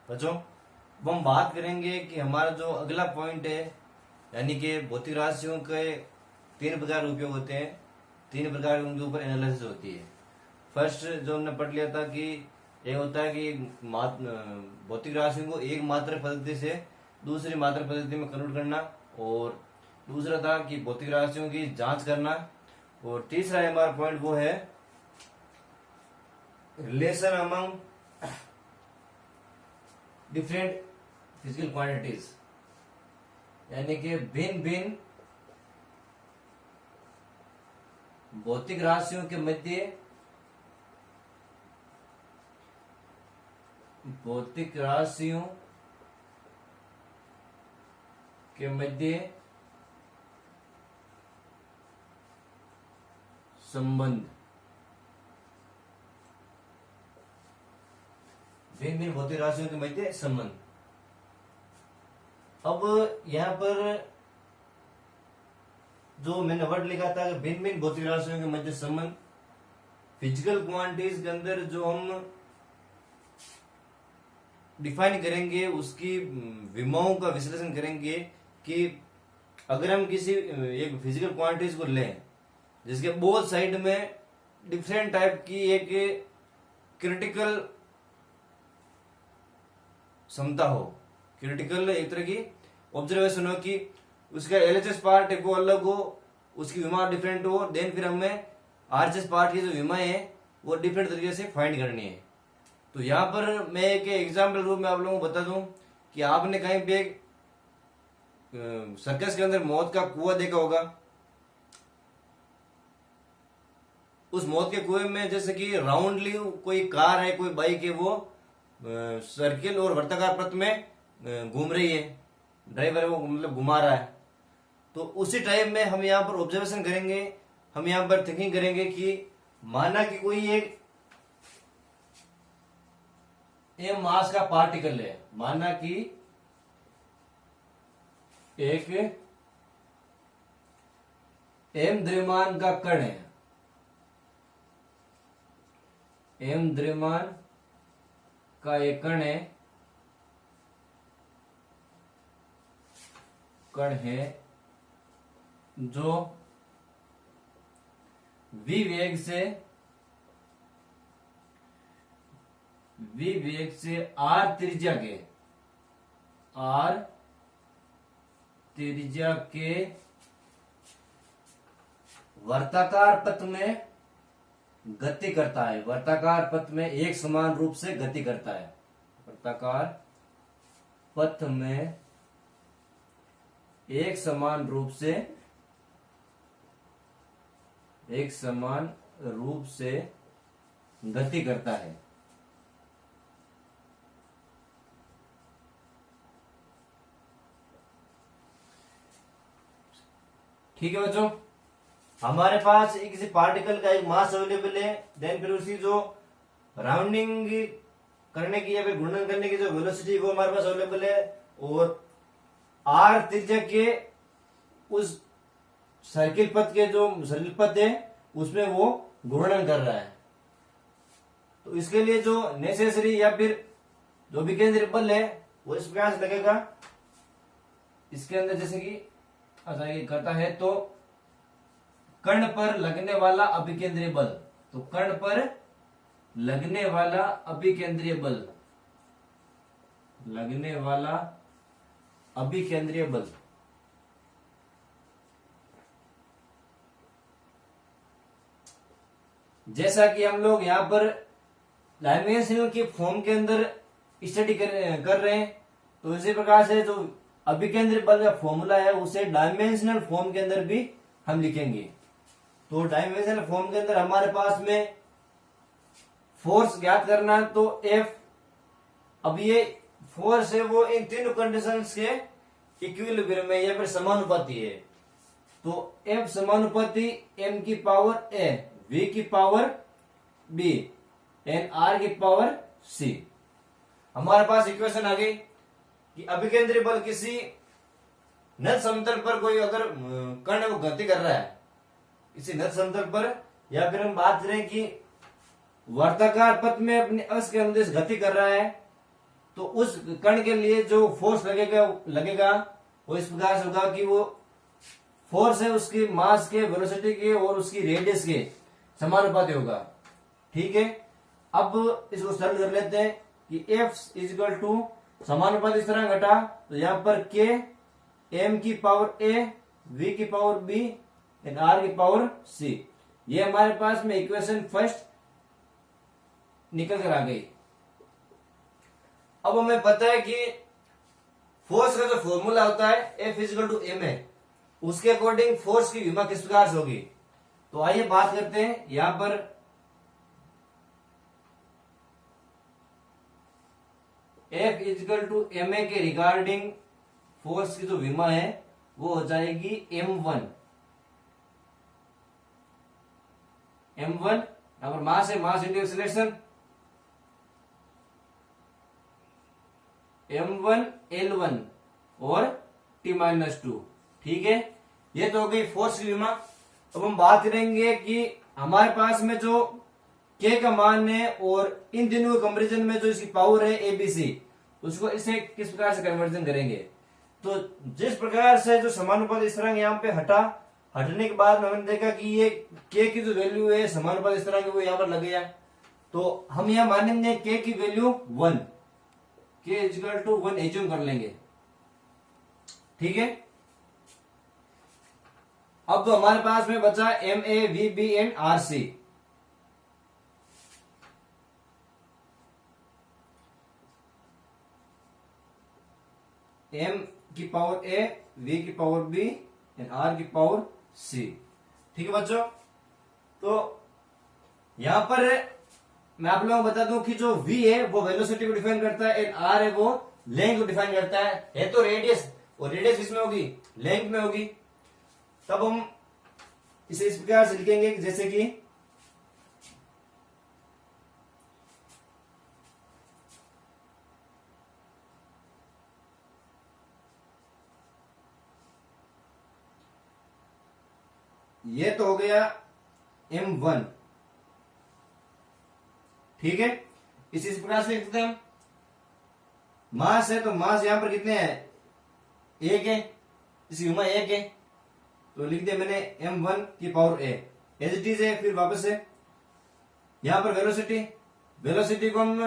बच्चों, अब हम बात करेंगे कि हमारा जो अगला पॉइंट है, यानी कि भौतिक राशियों के तीन प्रकार उपयोग होते हैं, तीन प्रकार उनके ऊपर एनालिसिस होती है। फर्स्ट जो हमने पढ़ लिया था कि ये होता है कि भौतिक राशियों को एक मात्रक पद्धति से दूसरी मात्रक पद्धति में कन्वर्ट करना, और दूसरा था कि भौतिक राशियों की जांच करना, और तीसरा हमारा पॉइंट वो है relation among different physical quantities, यानी कि भिन्न भिन्न भौतिक राशियों के मध्य संबंध, भिन्न भिन्न भौतिक राशियों के मध्य संबंध। अब यहां पर जो मैंने वर्ड लिखा था कि भिन्न भिन्न भौतिक राशियों के मध्य संबंध, फिजिकल क्वांटिटीज के अंदर जो हम डिफाइन करेंगे, उसकी विमाओं का विश्लेषण करेंगे कि अगर हम किसी एक फिजिकल क्वांटिटीज को लें जिसके बोथ साइड में डिफरेंट टाइप की एक क्रिटिकल क्षमता हो, क्रिटिकल एक तरह की ऑब्जर्वेशन हो कि उसका एलएचएस पार्ट है वो अलग हो, उसकी विमा डिफरेंट हो, देन फिर हमें आरएचएस पार्ट की जो विमाएं है वो डिफरेंट तरीके से फाइंड करनी है। तो यहाँ पर मैं एक एग्जाम्पल रूप में आप लोगों को बता दूं कि आपने कहीं पे एक सर्कस के अंदर मौत का कुआं देखा होगा। उस मौत के कुएं में जैसे कि राउंडली कोई कार है, कोई बाइक है, वो सर्किल और वर्ताकार पथ में घूम रही है, ड्राइवर है वो मतलब घुमा रहा है। तो उसी टाइम में हम यहाँ पर ऑब्जर्वेशन करेंगे, हम यहाँ पर थिंकिंग करेंगे कि माना कि कोई एक एम मास का पार्टिकल है, माना कि एक एम द्रव्यमान का कण है, एम द्रव्यमान का एक कण है जो v वेग से r त्रिज्या के वर्ताकार पथ में गति करता है, वर्ताकार पथ में एक समान रूप से गति करता है, वर्ताकार पथ में एक समान रूप से गति करता है। ठीक है बच्चों, हमारे पास एक किसी पार्टिकल का एक मास अवेलेबल है, देन फिर उसकी जो राउंडिंग करने की या फिर गुणन करने की जो वेलोसिटी वो हमारे पास अवेलेबल है, और आर त्रिज्या के उस सर्किल पथ के जो सर्किल पथ है उसमें वो घूर्णन कर रहा है। तो इसके लिए जो नेसेसरी या फिर जो भी केंद्रीय बल है वो इस प्रकार से लगेगा। इसके अंदर जैसे कि करता है तो कर्ण पर लगने वाला अभिकेंद्रीय बल, तो कर्ण पर लगने वाला अभिकेंद्रीय बल, जैसा कि हम लोग यहाँ पर डायमेंशनल की फॉर्म के अंदर स्टडी कर रहे हैं, तो इसी प्रकार से जो अभिकेंद्रीय बल का फॉर्मूला है उसे डायमेंशनल फॉर्म के अंदर भी हम लिखेंगे। तो डायमेंशनल फॉर्म के अंदर हमारे पास में फोर्स ज्ञात करना, तो एफ, अब ये फोर्स है वो इन तीनों कंडीशंस के इक्विलिब्रियम में या फिर समानुपाती है। तो एफ समानुपाती एम की पावर ए, वी की पावर बी, एन आर की पावर सी। हमारे पास इक्वेशन आ गई कि अभिकेंद्रीय बल किसी नत समतल पर कोई अगर कण वो गति कर रहा है किसी नत समतल पर, या फिर हम बात करें कि वर्ताकार पथ में अपने अक्ष के अनुदेश गति कर रहा है, तो उस कण के लिए जो फोर्स लगेगा लगेगा वो इस प्रकार से होगा कि वो फोर्स है उसकी मास के, वेलोसिटी के और उसकी रेडियस के समानुपाती होगा। ठीक है, अब इसको सरल कर लेते हैं कि F इजिकल टू समानुपात इस तरह घटा तो यहां पर K M की पावर A V की पावर B एंड R की पावर C, ये हमारे पास में इक्वेशन फर्स्ट निकल कर आ गई। अब हमें पता है कि फोर्स का जो फॉर्मूला होता है F इजिकल टू M है, उसके अकॉर्डिंग फोर्स की विमा किस प्रकार से होगी। तो आइए बात करते हैं। यहां पर F इजिकल टू Ma के रिगार्डिंग फोर्स की जो विमा है वो हो जाएगी M1। यहां पर मास है, mass into acceleration M1 L1 और T-2। ठीक है, ये तो हो गई फोर्स की विमा। अब हम बात करेंगे कि हमारे पास में जो K का मान है और इन दिनों के कंपेरिजन में जो इसकी पावर है ABC, उसको इसे किस प्रकार से कन्वर्जन करेंगे। तो जिस प्रकार से जो समानुपात स्थिरांक यहाँ पे हटने के बाद हमने देखा कि ये K की जो वैल्यू है समानुपात स्थिरांक वो यहाँ पर लग गया, तो हम यहाँ मानेंगे K की value 1, K equal to 1 assume कर लेंगे। ठीक है, अब तो हमारे पास में बचा MA VB and RC। M की पावर A, V की पावर B एंड R की पावर C। ठीक है बच्चों, तो यहां पर मैं आप लोगों को बता दूं कि जो V है वो वेलोसिटी को डिफाइन करता है एंड R है वो लेंथ को डिफाइन करता है तो रेडियस, और रेडियस किसमें होगी, लेंथ में होगी। तब हम इसे इस प्रकार से लिखेंगे जैसे कि ये तो हो गया M1। ठीक है, इस प्रकार से लिखते हैं हम। मास है तो मास यहां पर कितने हैं, 1 है, इसकी विमा 1 है, तो लिख दिया मैंने M1 की power A as it is है। फिर वापस से यहां पर वेलोसिटी को हम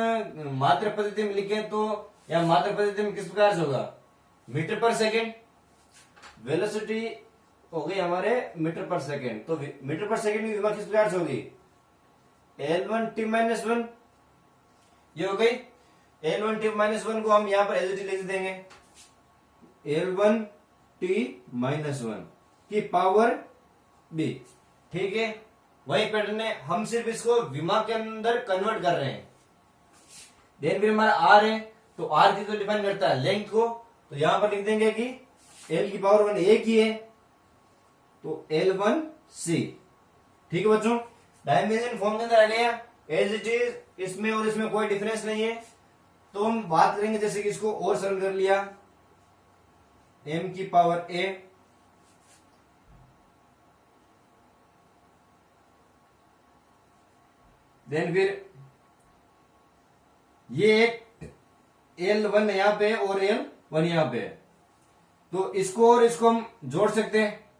मात्रक पद्धति में लिखें तो यहां मात्रक पद्धति में किस प्रकार से होगा, मीटर पर सेकेंड। वेलोसिटी हो गई हमारे मीटर पर सेकेंड, तो मीटर पर सेकेंड की विमा किस प्रकार से होगी, L1T-1। ये हो गई L1T-1 को हम यहां पर एज इट इज लिख देंगे L1T-1 की पावर B। ठीक है, वही पैटर्न है, हम सिर्फ इसको विमा के अंदर कन्वर्ट कर रहे हैं। देन फिर हमारा R है, तो R की तो डिफाइन करता है लेंथ को, तो यहां पर लिख देंगे कि L की पावर 1 एक ही है, तो L1C। ठीक है बच्चों, डायमेंशन फॉर्म के अंदर आ गया एज इट इज, इसमें और इसमें कोई डिफरेंस नहीं है। तो हम बात करेंगे जैसे कि इसको और सरल कर लिया, M की पावर A देन फिर ये एक L1 यहां पे और L1 यहां पे, तो इसको और इसको हम जोड़ सकते हैं,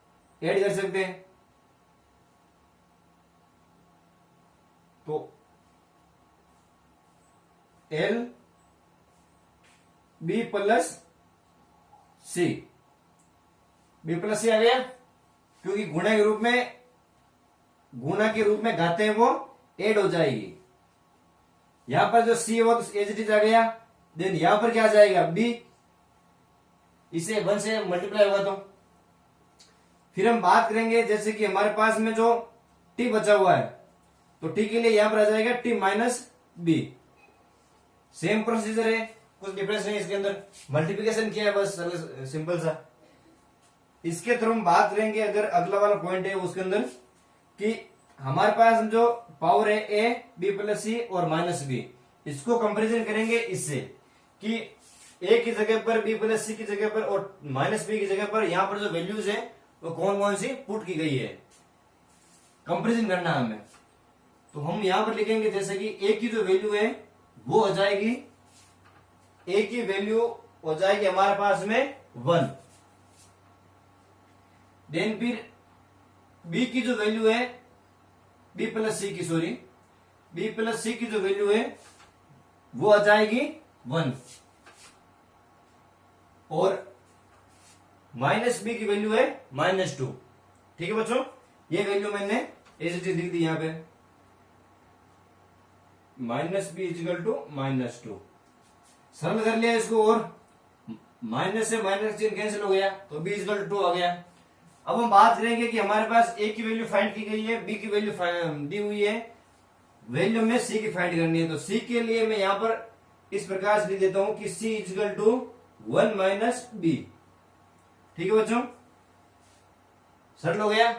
ऐड कर सकते हैं। तो L B plus C, B plus C आ गया, क्योंकि गुणा के रूप में घाते हैं वो ऐड हो जाएगी। यहां पर जो C है वो तो एज इट इज आ गया, देन यहां पर क्या आ जाएगा B, इसे 1 से मल्टीप्लाई होगा। तो फिर हम बात करेंगे जैसे कि हमारे पास में जो T बचा हुआ है, तो T के लिए यहां पर आ जाएगा T-B। सेम प्रोसीजर है, कुछ डिफरेंस नहीं इसके अंदर, मल्टीप्लिकेशन किया है बस सिंपल सा। इसके थ्रू हम बात करेंगे अगर अगला वाला पॉइंट है उसके अंदर कि हमारे पास जो पावर है A B प्लस C और माइनस B, इसको कंपेरिजन करेंगे इससे कि A की जगह पर B प्लस C की जगह पर और माइनस B की जगह पर यहां पर जो वैल्यूज है वो कौन कौन सी पुट की गई है, कंपेरिजन करना है हमें। तो हम यहां पर लिखेंगे जैसे कि A की जो वैल्यू है वो हो जाएगी ए की वैल्यू हो जाएगी हमारे पास में 1। देन फिर बी की जो वैल्यू है, बी प्लस सी की, सॉरी, बी प्लस सी की जो वैल्यू है वो आ जाएगी 1, और माइनस बी की वैल्यू है -2। ठीक है बच्चों, ये वैल्यू मैंने ऐसे चीज लिख दी यहां पे, -b इजिकल टू -2। सरल कर लिया इसको, और माइनस से माइनस चिन्ह कैंसिल हो गया तो b इजिकल टू 2 आ गया। अब हम बात करेंगे कि हमारे पास a की वैल्यू फाइंड की गई है, b की वैल्यू दी हुई है, वैल्यू में c की फाइंड करनी है। तो c के लिए मैं यहां पर इस प्रकार से लिख देता हूं कि c is equal to 1 minus b। ठीक है बच्चों, सरल हो गया।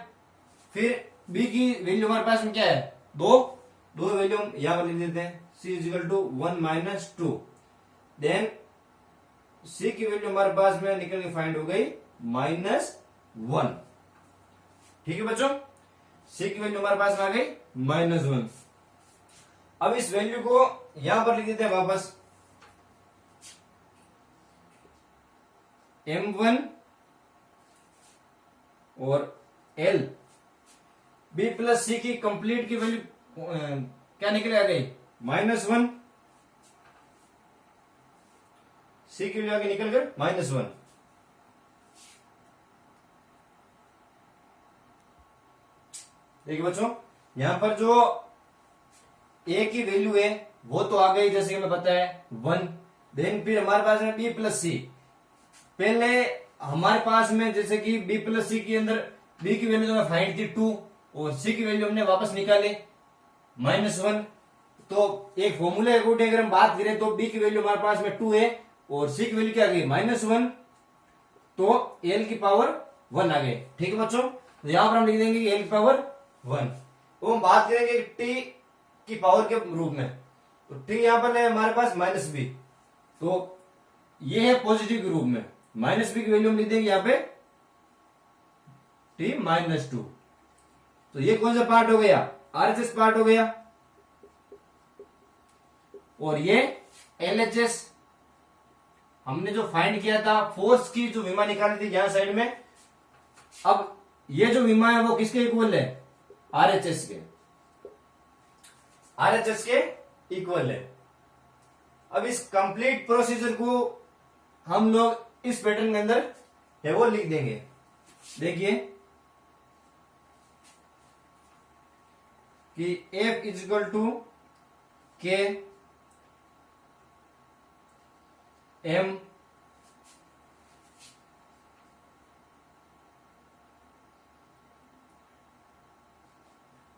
फिर b की वैल्यू हमारे पास में क्या है, 2 वैल्यू हम यहां पर लिख देते हैं, c is equal to 1 minus 2। Then c की वैल्यू हमारे पास में निकल के फाइंड हो गई -1। ठीक है बच्चों, c की वैल्यू हमारे पास में आ गई -1। अब इस वैल्यू को यहां पर लिख देते हैं वापस, m1 और l, b प्लस सी की कंप्लीट की वैल्यू क्या निकले आ गई -1, सी की वैल्यू आगे निकल कर -1। देखिए बच्चों, यहां पर जो a की वैल्यू है वो तो आ गई, जैसे कि हमें पता है 1। देन फिर हमारे पास में b प्लस सी, पहले हमारे पास में जैसे कि b प्लस सी के अंदर b की वैल्यू तो फाइंड थी 2, और c की वैल्यू हमने वापस निकाले -1। तो एक फॉर्मूले अकॉर्डिंग अगर हम बात करें तो b की वैल्यू हमारे पास में 2 है, और c की वैल्यू क्या आ गई -1, तो l की पावर 1 आ गई। ठीक है बच्चों, तो यहां पर हम लिख देंगे कि l की पावर 1। तो हम बात करेंगे t की पावर के रूप में, तो t यहां पर है हमारे पास -b, तो ये है पॉजिटिव के रूप में, -b की वैल्यू हम लिख देंगे यहां पे t -2। तो ये कौन सा पार्ट हो गया, RHS पार्ट हो गया, और ये LHS हमने जो फाइंड किया था, फोर्स की जो विमा निकाली थी यहां साइड में। अब ये जो विमा है वो किसके इक्वल है, RHS के, RHS के इक्वल है। अब इस कंप्लीट प्रोसीजर को हम लोग इस पैटर्न के अंदर है वो लिख देंगे। देखिए कि F is equal to K M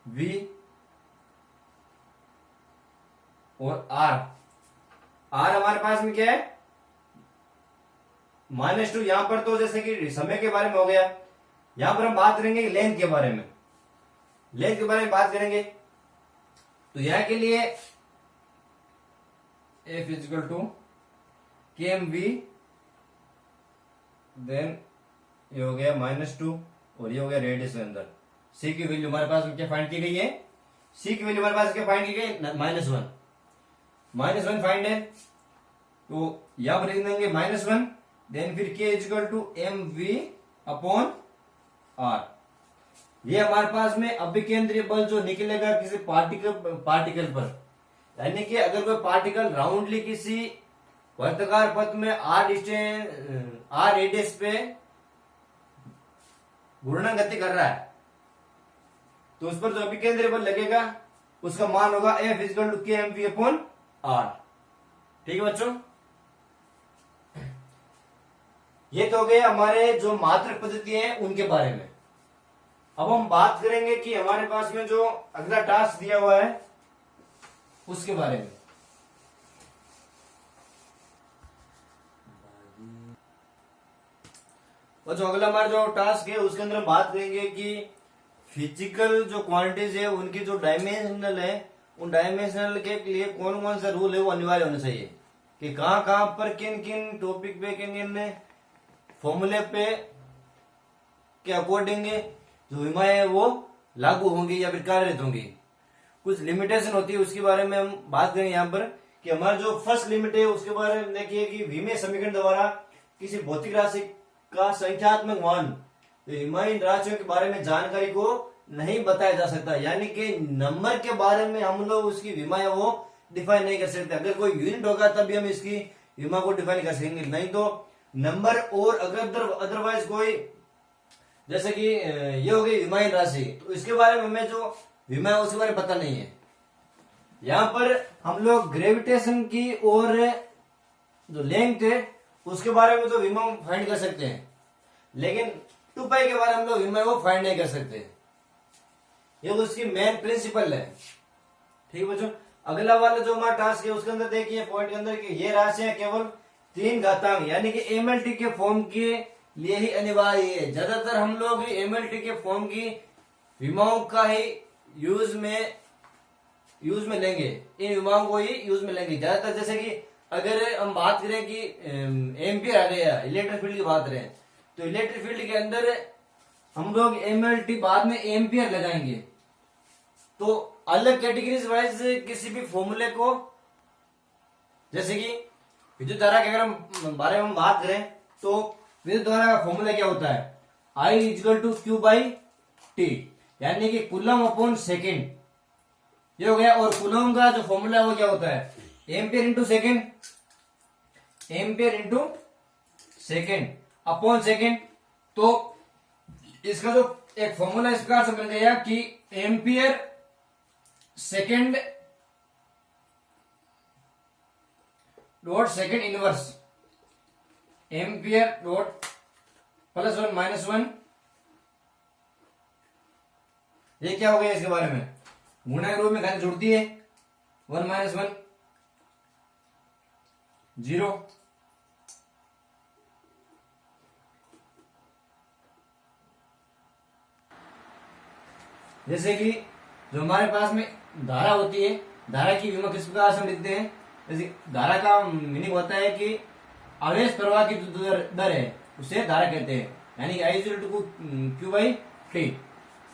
V और R हमारे पास में क्या है -2। यहां पर तो जैसे कि समय के बारे में हो गया, यहां पर हम बात करेंगे लेंथ के बारे में, लेंथ के बारे में बात करेंगे। तो यहां के लिए F is equal to KMV, then ये हो गया -2, और ये हो गया रेडियस के अंदर। C की वैल्यू हमारे पास में क्या फाइंड की गई है, C की वैल्यू हमारे पास क्या फाइंड की गई, -1 फाइंड है, तो यहां पर लिख देंगे -1। देन फिर K is equal to MV upon R। ये हमारे पास में अभिकेंद्रीय बल जो निकलेगा किसी पार्टिकल पर, यानी कि अगर कोई पार्टिकल राउंडली किसी वर्तकार पथ में R रेडियस पे घूर्णन गति कर रहा है, तो उस पर जो अभिकेंद्रीय बल लगेगा उसका मान होगा F is equal to KMV upon R। ठीक है बच्चों, ये तो हो गए हमारे जो मात्रक पद्धति है उनके बारे में। अब हम बात करेंगे कि हमारे पास में जो अगला टास्क दिया हुआ है उसके बारे में। और जो अगला हमारा जो टास्क है उसके अंदर हम बात करेंगे कि फिजिकल जो क्वांटिटीज है उनकी जो डायमेंशनल है, उन डायमेंशनल के लिए कौन कौन सा रूल है वो अनिवार्य होना चाहिए, कि कहां कहां पर किन किन टॉपिक पे किन किन फॉर्मूले पे के अकॉर्डिंग जो विमाएं है वो लागू होंगी या फिर कार्यरत होंगी। कुछ लिमिटेशन होती है उसके बारे में हम बात करेंगे यहाँ पर, कि हमारा जो फर्स्ट लिमिट है उसके बारे में देखिए कि विमेय समीकरण द्वारा किसी भौतिक राशि का संख्यात्मक मान विमेय राशियों के बारे में जानकारी को नहीं बताया जा सकता, यानी कि नंबर के बारे में हम लोग उसकी विमा वो डिफाइन नहीं कर सकते। अगर कोई यूनिट होगा तभी हम इसकी विमा को डिफाइन कर सकेंगे, नहीं तो नंबर और अगर अदरवाइज कोई जैसे कि ये हो गई विमायन राशि, तो इसके बारे में हमें जो विमा है उसके बारे में पता नहीं है। यहाँ पर हम लोग ग्रेविटेशन की और जो लेंथ है उसके बारे में तो विमा फाइंड कर सकते हैं, लेकिन 2π के बारे में हम लोग विमा वो फाइंड नहीं कर सकते। ये उसकी मेन प्रिंसिपल है। ठीक है बच्चों, अगला वाला जो हमारा टास्क है उसके अंदर देखिए पॉइंट के अंदर कि ये राशियां केवल 3 घातांक यानी कि एमएलटी के फॉर्म के लिए ही अनिवार्य है। ज्यादातर हम लोग एमएलटी के फॉर्म की विमाओं का ही यूज में लेंगे, इन विमाओं को ही यूज में लेंगे ज्यादातर। जैसे कि अगर हम बात करें कि एम्पियर आ गया, इलेक्ट्रिक फील्ड की बात करें, तो इलेक्ट्रिक फील्ड के अंदर हम लोग एमएलटी बाद में एम्पियर लगाएंगे। तो अलग कैटेगरीज वाइज किसी भी फॉर्मूले को, जैसे कि विद्युत धारा के अगर हम बारे में बात करें तो विद्युत धारा का फॉर्मूला क्या होता है, I = Q/T, यानी कि कूलम अपॉन सेकेंड, ये हो गया। और कूलम का जो फॉर्मूला है वो क्या होता है, ampere into second, ampere into second upon second. तो इसका जो एक फॉर्मूला इस प्रकार से बन गया कि ampere second dot second inverse, ampere dot +1 -1, ये क्या हो गया इसके बारे में, गुणा के रूप में घन जुड़ती है, 1 - 1 0। जैसे कि जो हमारे पास में धारा होती है, धारा की विमा किस प्रकार से हम लिखते हैं, जैसे धारा का मीनिंग होता है कि आवेश प्रवाह की जो दर है उसे धारा कहते हैं, यानी I = Q/T।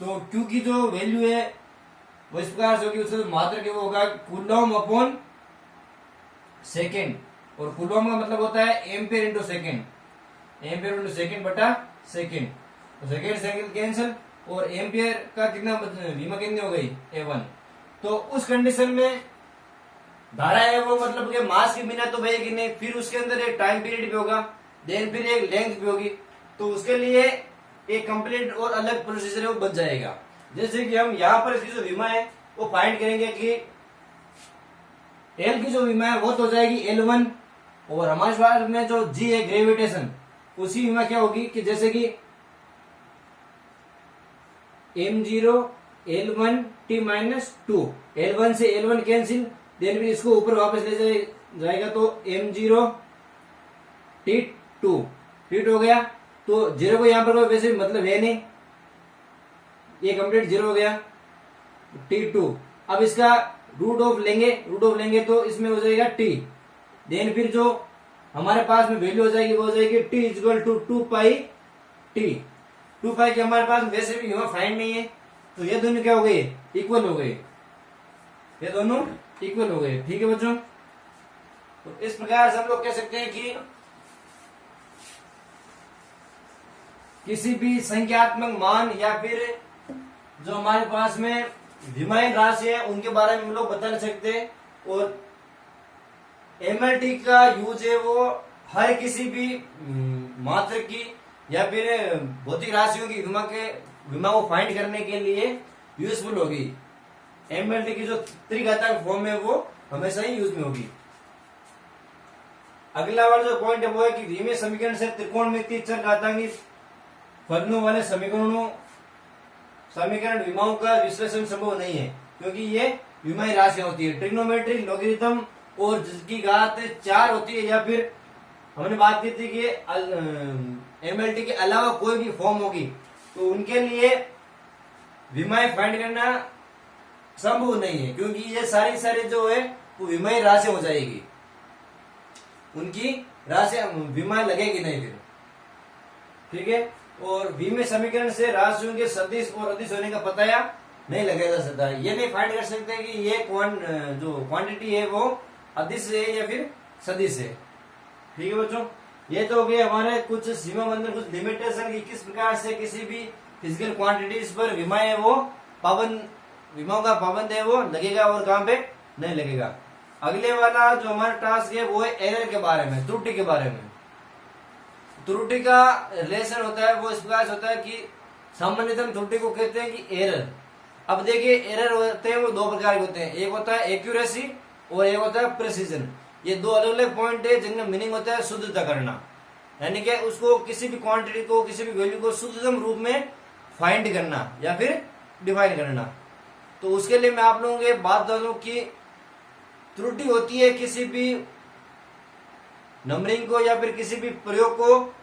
तो Q की जो वैल्यू है वो इस प्रकार से होगी, उसका जो मात्रक है वो होगा कूलम अपॉन सेकेंड, और कूलम का मतलब होता है ampere into second, ampere into second बटा सेकेंड, तो सेकेंड सेकेंड कैंसिल, और एम्पियर का कितना विमा कितनी हो गई, A1। तो उस कंडीशन में धारा है वो मतलब कि मास के बिना तो बहेगी नहीं, फिर उसके अंदर एक टाइम पीरियड भी होगा, देन फिर एक लेंथ भी होगी, तो उसके लिए एक कंप्लीट और अलग प्रोसीजर है वो बन जाएगा। जैसे कि हम यहाँ पर इसकी जो विमा है वो फाइंड करेंगे कि एल की जो विमा है वो तो हो जाएगी L1, और हमारे पास में जो G है ग्रेविटेशन, उसी विमा क्या होगी कि जैसे कि m0 L1T - 2, L1 से L1 कैंसिल, देन फिर इसको ऊपर वापस ले जाएगा तो m0 T2 हो गया। तो 0 को यहां पर वैसे मतलब है नहीं, ये कंप्लीट 0 हो गया, T2। अब इसका रूट ऑफ लेंगे तो इसमें हो जाएगा T, देन फिर जो हमारे पास में वैल्यू हो जाएगी वो हो जाएगी T = 2πT। 2π के हमारे पास वैसे भी विमा फाइंड नहीं है, तो ये दोनों क्या हो गए, इक्वल हो गए, ये दोनों इक्वल हो गए। ठीक है बच्चों, तो इस प्रकार से हम लोग कह सकते हैं कि किसी भी संख्यात्मक मान या फिर जो हमारे पास में विमायन राशि है उनके बारे में हम लोग बता नहीं सकते, और एमएलटी का यूज है वो हर किसी भी मात्रक की या फिर भौतिक राशियों की विमा को फाइंड करने के लिए यूजफुल होगी। एमएलटी की जो त्रिघातांक फॉर्म है वो हमेशा ही यूज में होगी। अगला वाला जो पॉइंट है वो है कि विमेय समीकरण से त्रिकोणमितीय चरघातांकी फलनों वाले समीकरण विमाओं का विश्लेषण संभव नहीं है, क्योंकि ये विमायी राशि होती है। ट्रिग्नोमेट्री लॉगरिथम और जिसकी घात 4 होती है, या फिर हमने बात की थी कि एमएलटी के अलावा कोई भी फॉर्म होगी तो उनके लिए विमाएं फाइंड करना संभव नहीं है, क्योंकि ये सारी जो है वो विमायी राशि हो जाएगी, उनकी राशि विमाएं लगेगी नहीं फिर। ठीक है, और विमेय समीकरण से राशियों के सदिश और अदिश होने का पता या नहीं लगाया जा सकता। ये नहीं फाइंड कर सकते कि ये जो क्वांटिटी है वो अदिश है या फिर सदिश है। ठीक है बच्चों, ये तो हो गए हमारे कुछ सीमा बंधन, कुछ लिमिटेशन की किस प्रकार से किसी भी फिजिकल क्वांटिटीज पर विमा है वो पाबंद, विमाओं का पाबंद है वो लगेगा और कहां पे नहीं लगेगा। अगले वाला जो हमारा टास्क है वो है एरर के बारे में, त्रुटि के बारे में। त्रुटि का रिलेशन होता है वो इस प्रकार से होता है कि सामान्यतः त्रुटि को कहते हैं कि एरर। अब देखिए एरर होते हैं वो दो प्रकार के होते हैं, एक होता है एक्यूरेसी और एक होता है प्रिसीजन। ये दो अलग अलग पॉइंट है जिनका मीनिंग होता है शुद्धता करना, यानी कि उसको किसी भी क्वांटिटी को किसी भी वैल्यू को शुद्धतम रूप में फाइंड करना या फिर डिफाइन करना। तो उसके लिए मैं आप लोगों को बात बता दूं कि त्रुटि होती है किसी भी नंबरिंग को या फिर किसी भी प्रयोग को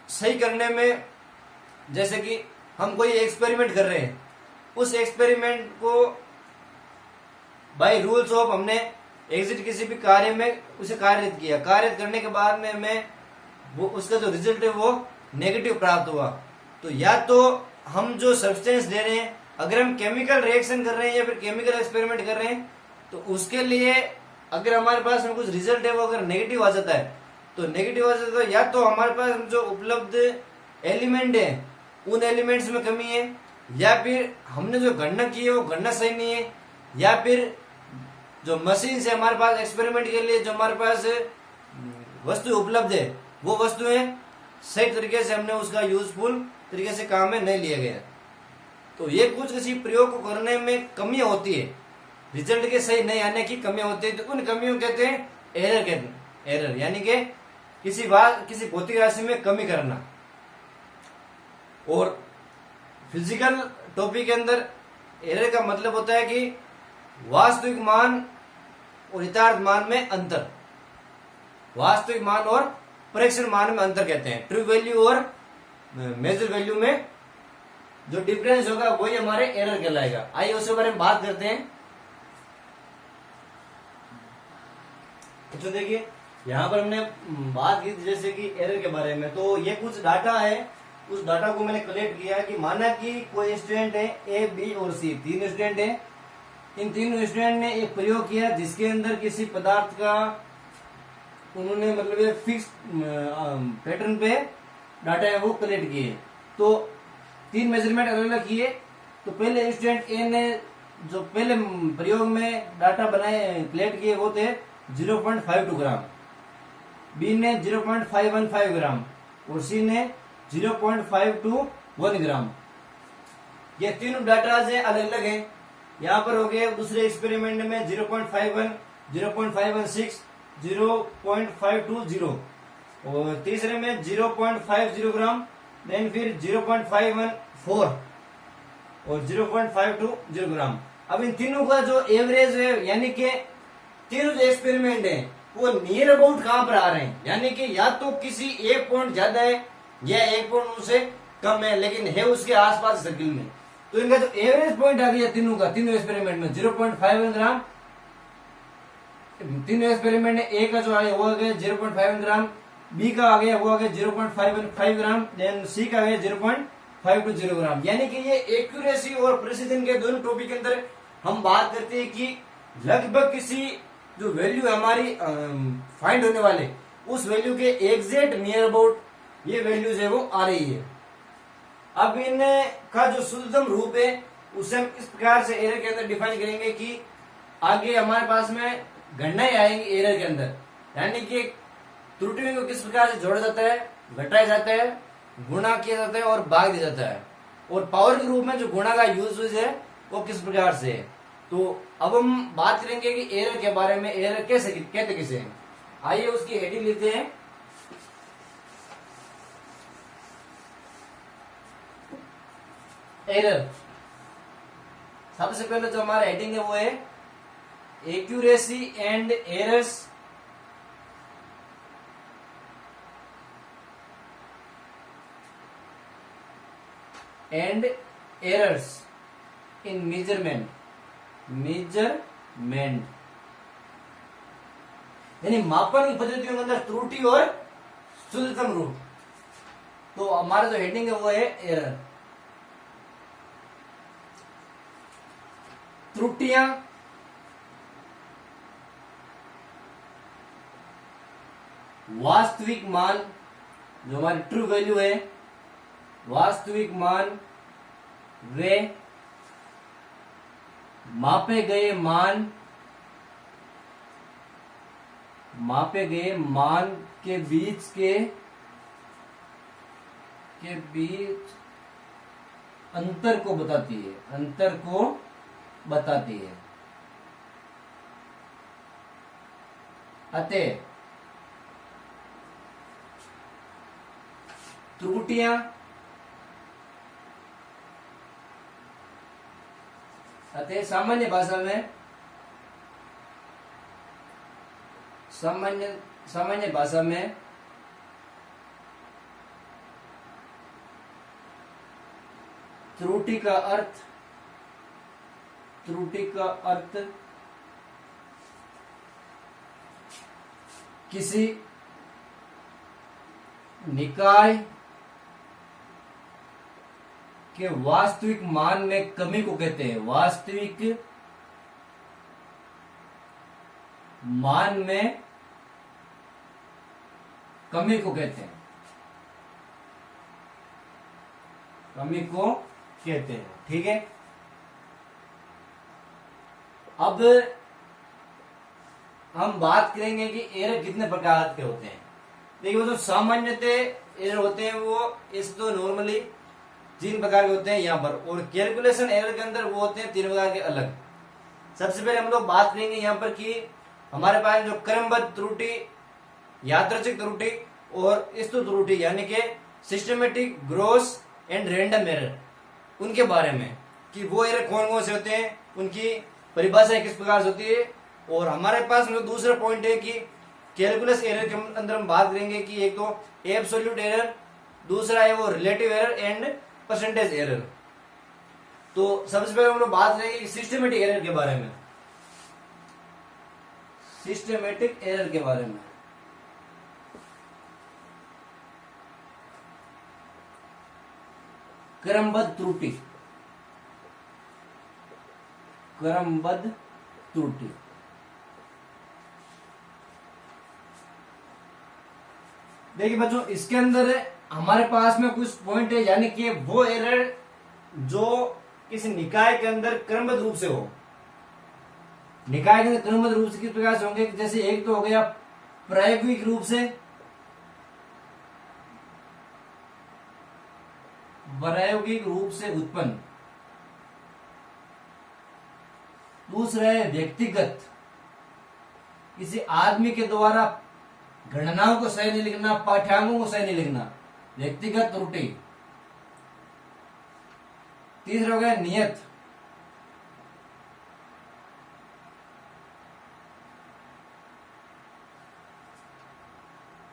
सही करने में। जैसे कि हम कोई एक्सपेरिमेंट कर रहे हैं, उस एक्सपेरिमेंट को बाय रूल्स ऑफ हमने एग्जिट किसी भी कार्य में उसे कार्यरत किया, कार्यरत करने के बाद में हमें वो उसका जो रिजल्ट है वो नेगेटिव प्राप्त हुआ। तो या तो हम जो सब्सटेंस ले रहे हैं, अगर हम केमिकल रिएक्शन कर रहे हैं या फिर केमिकल एक्सपेरिमेंट कर रहे हैं, तो उसके लिए अगर हमारे पास में कुछ रिजल्ट है वो अगर नेगेटिव आ जाता है, तो नेगेटिव आ जाता है या तो हमारे पास जो उपलब्ध एलिमेंट है उन एलिमेंट्स में कमी है, या फिर हमने जो गणना की है वो गणना सही नहीं है, या फिर जो मशीन से हमारे पास एक्सपेरिमेंट के लिए जो हमारे पास वस्तु उपलब्ध है वो वस्तुएं सही तरीके से हमने उसका यूजफुल तरीके से काम में नहीं लिया गया। तो ये कुछ किसी प्रयोग को करने में कमियां होती है, रिजल्ट के सही नहीं आने की कमियां होती है, तो उन कमियों कहते हैं एरर। कहते हैं एरर यानी कि किसी भौतिक राशि में कमी करना। और फिजिकल टॉपिक के अंदर एरर का मतलब होता है कि वास्तविक मान और यथार्थ मान में अंतर, वास्तविक मान और परीक्षण मान में अंतर कहते हैं। ट्रू वैल्यू और मेजर वैल्यू में जो डिफरेंस होगा वही हमारे एरर कहलाएगा। आइए उसके बारे में बात करते हैं। तो देखिए यहाँ पर हमने बात की जैसे कि एरर के बारे में, तो ये कुछ डाटा है, उस डाटा को मैंने कलेक्ट किया कि माना कि कोई स्टूडेंट है ए, बी और सी, तीन स्टूडेंट है। इन तीनों स्टूडेंट ने एक प्रयोग किया जिसके अंदर किसी पदार्थ का उन्होंने मतलब एक फिक्स पैटर्न पे डाटा है वो कलेक्ट किए। तो तीन मेजरमेंट अलग अलग किए। तो पहले स्टूडेंट ए ने जो पहले प्रयोग में डाटा बनाए कलेक्ट किए वो थे 0.52 ग्राम, बी ने 0.515 ग्राम और सी ने 0.521 ग्राम। ये तीनों डाटा से अलग अलग है। यहाँ पर हो गए दूसरे एक्सपेरिमेंट में 0.51, 0.516, 0.520 और तीसरे में 0.50 ग्राम, देन फिर 0.514 और 0.520 ग्राम। अब इन तीनों का जो एवरेज है यानी कि तीनों जो एक्सपेरिमेंट है वो नियर अबाउट कहां पर आ रहे हैं, यानी कि या तो किसी एक पॉइंट ज्यादा है या एक पॉइंट उससे कम है, लेकिन है उसके आसपास सर्किल में। तो इनका जो एवरेज पॉइंट आ गया तीनों का, तीनों एक्सपेरिमेंट में 0.51 ग्राम, तीनों एक्सपेरिमेंट में ए का जो आ गया वो आ गया 0.51 ग्राम, बी का आ गया वो आ गया 0.515 ग्राम, देन सी का आ गया 0.520 ग्राम। यानी कि ये एक्यूरेसी और प्रिसीजन के दोनों टॉपिक के अंदर हम बात करते हैं कि लगभग किसी जो वैल्यू हमारी फाइंड होने वाले उस वैल्यू के एग्जैक्ट नियर अबाउट ये वैल्यूज है वो आ रही है। अब इनका जो शुद्धतम रूप है उसे हम इस प्रकार से एरर के अंदर डिफाइन करेंगे कि आगे हमारे पास में गणनाएं आएंगी एरर के अंदर, यानी कि त्रुटियों को किस प्रकार से जोड़ा जाता है, घटाया जाता है, गुणा किया जाता है और भाग दिया जाता है, और पावर के रूप में जो गुणा का यूज है वो किस प्रकार से है। तो अब हम बात करेंगे कि एरर के बारे में, एरर कैसे कहते किसे हैं। आइए उसकी हेडिंग लिखते हैं। एरर, सबसे पहले जो हमारा हेडिंग है वो है accuracy and errors and errors in measurement, यानी मापन की पद्धतियों के अंदर त्रुटि और शुद्धतम रूप। तो हमारा जो हेडिंग है वो है एरर। त्रुटियां वास्तविक मान जो हमारी ट्रू वैल्यू है, वास्तविक मान वे मापे गए मान के बीच अंतर को बताती है। अतः त्रुटियां सामान्य भाषा में त्रुटि का अर्थ किसी निकाय के वास्तविक मान में कमी को कहते हैं। वास्तविक मान में कमी को कहते हैं। ठीक है। अब हम बात करेंगे कि एरर कितने प्रकार के होते हैं। देखिए, वो जो सामान्यतः एरर होते हैं वो इस तो नॉर्मली 3 प्रकार के होते हैं यहाँ पर, और कैलकुलेशन एरर के अंदर वो होते हैं 3 प्रकार के अलग। सबसे पहले हम लोग बात करेंगे यहाँ पर कि हमारे पास जो क्रमबद्ध त्रुटि, यादृच्छिक त्रुटि और स्तुत त्रुटि यानी कि systematic, gross and random error, उनके बारे में कि वो एरर कौन कौन से होते हैं, उनकी परिभाषा किस प्रकार से होती है। और हमारे पास जो दूसरा पॉइंट है कि कैलकुलस एरर के अंदर हम बात करेंगे कि एक तो एब्सोल्यूट एरर, दूसरा है वो relative error and percentage error. तो सबसे पहले हम लोग बात करेंगे सिस्टमेटिक एरर के बारे में। सिस्टमेटिक एरर के बारे में क्रमबद्ध त्रुटि। देखिए बच्चों, इसके अंदर हमारे पास में कुछ पॉइंट है, यानी कि वो एरर जो किसी निकाय के अंदर क्रमबद्ध रूप से हो। निकाय के अंदर क्रमबद्ध रूप से किस प्रकार से होंगे, जैसे एक तो हो गया प्रायोगिक रूप से, उत्पन्न। दूसरा है व्यक्तिगत, किसी आदमी के द्वारा गणनाओं को सही नहीं लिखना, पाठ्यांकों को सही नहीं लिखना, व्यक्तिगत त्रुटि। तीसरा हो गया नियत,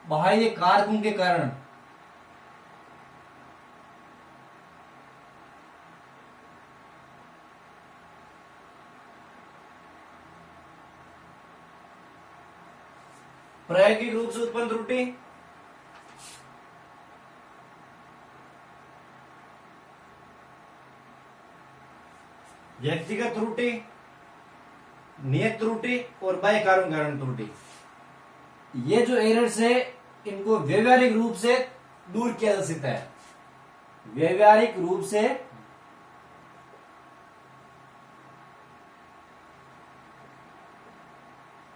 बाह्य कारकों के कारण। प्रायोगिक रूप से उत्पन्न त्रुटि, व्यक्तिगत त्रुटि, नियत त्रुटि और बाह्य कारण त्रुटि। ये जो एरर्स है इनको व्यवहारिक रूप से दूर किया जा सकता है। व्यवहारिक रूप से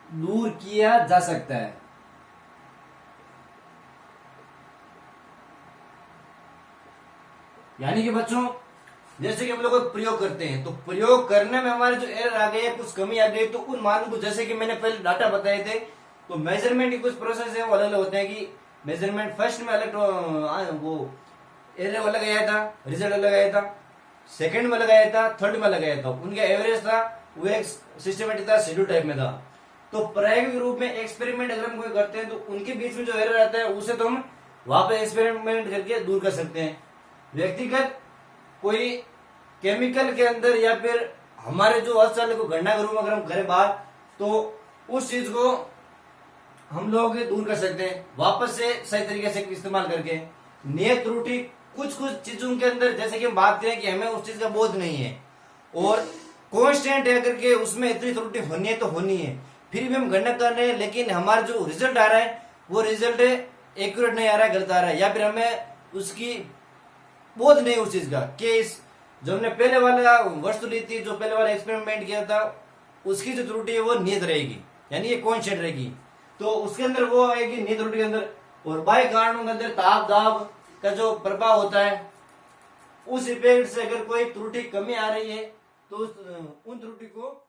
दूर किया जा सकता है। यानी कि बच्चों, जैसे कि हम लोग प्रयोग करते हैं तो प्रयोग करने में हमारे जो एरर आ गए, कुछ कमी आ गई, तो उन मानों को, जैसे कि मैंने पहले डाटा बताए थे, तो मेजरमेंट के कुछ प्रोसेस है वो अलग अलग होते हैं। कि मेजरमेंट फर्स्ट में अलग वो एरर अलग आया था, रिजल्ट अलग आया था, सेकंड में अलग आया था, थर्ड में अलग आया था, उनका एवरेज था, वो एक सिस्टमेटिक था, शेड्यूल टाइप में था। तो प्रायोगिक रूप में एक्सपेरिमेंट अगर हम कोई करते हैं तो उनके बीच में जो एरर आता है उसे तो हम वहां पे एक्सपेरिमेंट करके दूर कर सकते हैं। व्यक्तिगत कोई केमिकल के अंदर या फिर हमारे जो अस्पताल को गणना के रूप में अगर हम करें बात, तो उस चीज को हम लोग दूर कर सकते हैं वापस से सही तरीके से इस्तेमाल करके। नियत त्रुटि कुछ चीजों के अंदर, जैसे कि हम बात करें कि हमें उस चीज का बोध नहीं है और कांस्टेंट है करके उसमें इतनी त्रुटि होनी है तो होनी है, फिर भी हम गणना कर रहे हैं, लेकिन हमारा जो रिजल्ट आ रहा है वो रिजल्ट एक्यूरेट नहीं आ रहा है, गलत आ रहा है, या फिर हमें उसकी बोध नहीं उस चीज का कि इस जो हमने पहले वाला वस्तु ली थी, जो पहले वाला एक्सपेरिमेंट किया था, उसकी जो त्रुटि है वो नियत रहेगी, यानी ये कॉन्स्टेंट रहेगी। तो उसके अंदर वो आएगी नियत त्रुटि के अंदर। और बाह्य कारणों के अंदर ताप दाब का जो प्रभाव होता है, उस इफेक्ट से अगर कोई त्रुटि कमी आ रही है तो उन त्रुटि को